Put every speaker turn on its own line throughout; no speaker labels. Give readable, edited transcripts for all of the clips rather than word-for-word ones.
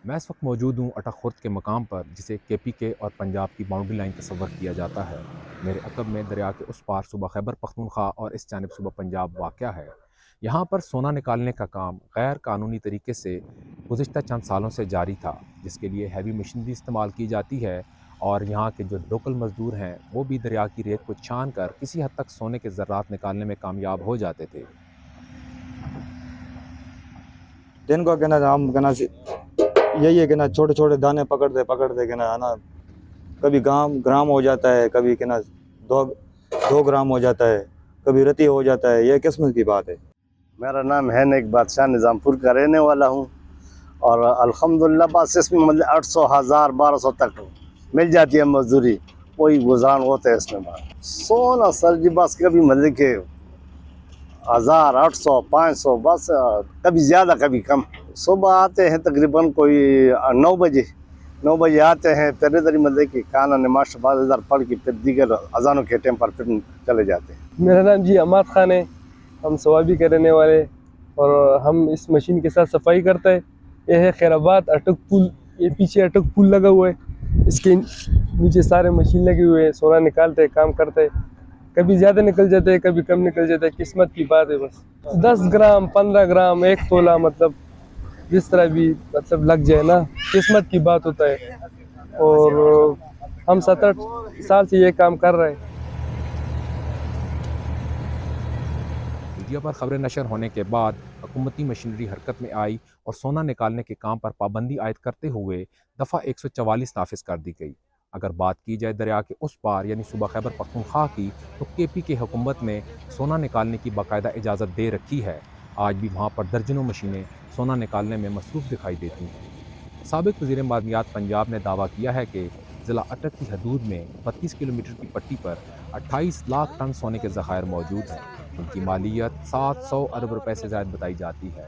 मैं इस वक्त मौजूद हूँ अटक खुर्द के मकाम पर, जिसे KPK और पंजाब की बाउंड्री लाइन तस्वर किया जाता है। मेरे अकब में दरिया के उस पार सूबा खैबर पख्तूनख्वा और इस जानिब सूबा पंजाब वाक़या है। यहाँ पर सोना निकालने का काम गैर कानूनी तरीके से गुज़िश्ता चंद सालों से जारी था, जिसके लिए हैवी मशीनरी इस्तेमाल की जाती है। और यहाँ के जो लोकल मज़दूर हैं वो भी दरिया की रेत को छान कर किसी हद तक सोने के ज़र्रात निकालने में कामयाब हो जाते थे।
दिन को कहना हम कहना यही है कि ना छोटे छोटे दाने पकड़ते कि ना है ना, कभी ग्राम हो जाता है, कभी कि ना 2 ग्राम हो जाता है, कभी रती हो जाता है। ये किस्मत की बात है।
मेरा नाम है नेक बादशाह, निज़ामपुर का रहने वाला हूँ। और अल्हम्दुलिल्लाह बस इसमें मतलब 800 1000 1200 तक मिल जाती है मजदूरी, कोई गुजान होता है इसमें। बात सोना सर जी बस कभी मतलब के 1000 800 500 बस, कभी ज़्यादा कभी कम। सुबह आते हैं तकरीबन कोई 9 बजे आते हैं, फिर इधर मतलब कि खाना नमाज बाद इधर पढ़ के फिर दीगर अजानों के टाइम पर फिर चले जाते हैं।
मेरा नाम जी अमाद खान है। हम सवाबी के रहने वाले और हम इस मशीन के साथ सफाई करते हैं। यह है खैराबाद अटक पुल, ये पीछे अटक पुल लगा हुआ है, इसके नीचे सारे मशीन लगे हुए हैं। सोना निकालते हैं, काम करते हैं। कभी ज़्यादा निकल जाते हैं, कभी कम निकल जाता है, किस्मत की बात है। बस 10 ग्राम 15 ग्राम 1 तोला, मतलब जिस तरह भी मतलब लग जाए ना, किस्मत की बात होता है। और हम 7-8 साल से ये काम कर रहे हैं।
मीडिया पर खबरें नशर होने के बाद हुकूमती मशीनरी हरकत में आई और सोना निकालने के काम पर पाबंदी आयद करते हुए दफ़ा 144 नाफिज कर दी गई। अगर बात की जाए दरिया के उस पार यानी सूबा खैबर पख्तूनख्वा की, तो KPK हुकूमत ने सोना निकालने की बाकायदा इजाज़त दे रखी है। आज भी वहाँ पर दर्जनों मशीनें सोना निकालने में मसरूफ़ दिखाई देती हैं। साबिक़ वज़ीर मादनियात पंजाब ने दावा किया है कि ज़िला अटक की हदूद में 32 किलोमीटर की पट्टी पर 28 लाख टन सोने के ज़खायर मौजूद हैं। इनकी मालियत 700 अरब रुपए से ज़ायद बताई जाती है।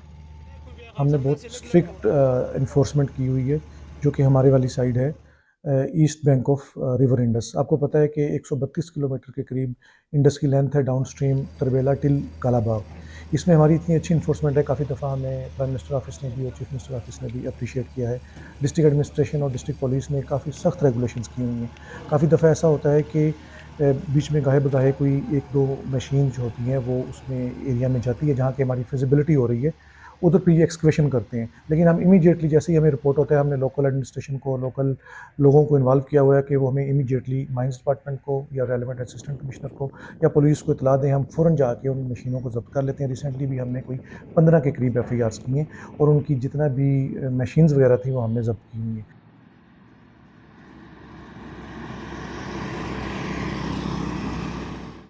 हमने बहुत स्ट्रिक्ट इन्फोर्समेंट की हुई है, जो कि हमारे वाली साइड है, east bank of river Indus. आपको पता है कि 132 किलोमीटर के करीब इंडस की लेंथ है down stream Tarbela till Kalabagh. इसमें हमारी इतनी अच्छी इन्फोर्समेंट है, काफ़ी दफ़ा हमें प्राइम मिनिस्टर ऑफिस ने भी और चीफ मिनिस्टर ऑफिस ने भी अप्रिशिएट किया है। डिस्ट्रिक्ट एडमिनिस्ट्रेशन और डिस्ट्रिक्ट पुलिस ने काफ़ी सख्त रेगुलेशंस की हुई हैं। काफ़ी दफ़ा ऐसा होता है कि बीच में गाहे बगाहे कोई 1-2 मशीन जो होती हैं वो उसमें एरिया में जाती है जहाँ की हमारी फिजिबिलिटी हो रही है, उधर पे ये एक्सकवेशन करते हैं। लेकिन हम इमीडिएटली जैसे ही हमें रिपोर्ट होता है, हमने लोकल एडमिनिस्ट्रेशन को, लोकल लोगों को इन्वॉल्व किया हुआ है कि वो हमें इमीडिएटली माइंस डिपार्टमेंट को या रेलेवेंट असिस्टेंट कमिश्नर को या पुलिस को इतला दें। हम फ़ौरन जाके उन मशीनों को ज़ब्त कर लेते हैं। रिसेंटली भी हमने कोई 15 के करीब FIRs की हैं और उनकी जितना भी मशीन्स वगैरह थी वो हमने ज़ब्त की हुई हैं।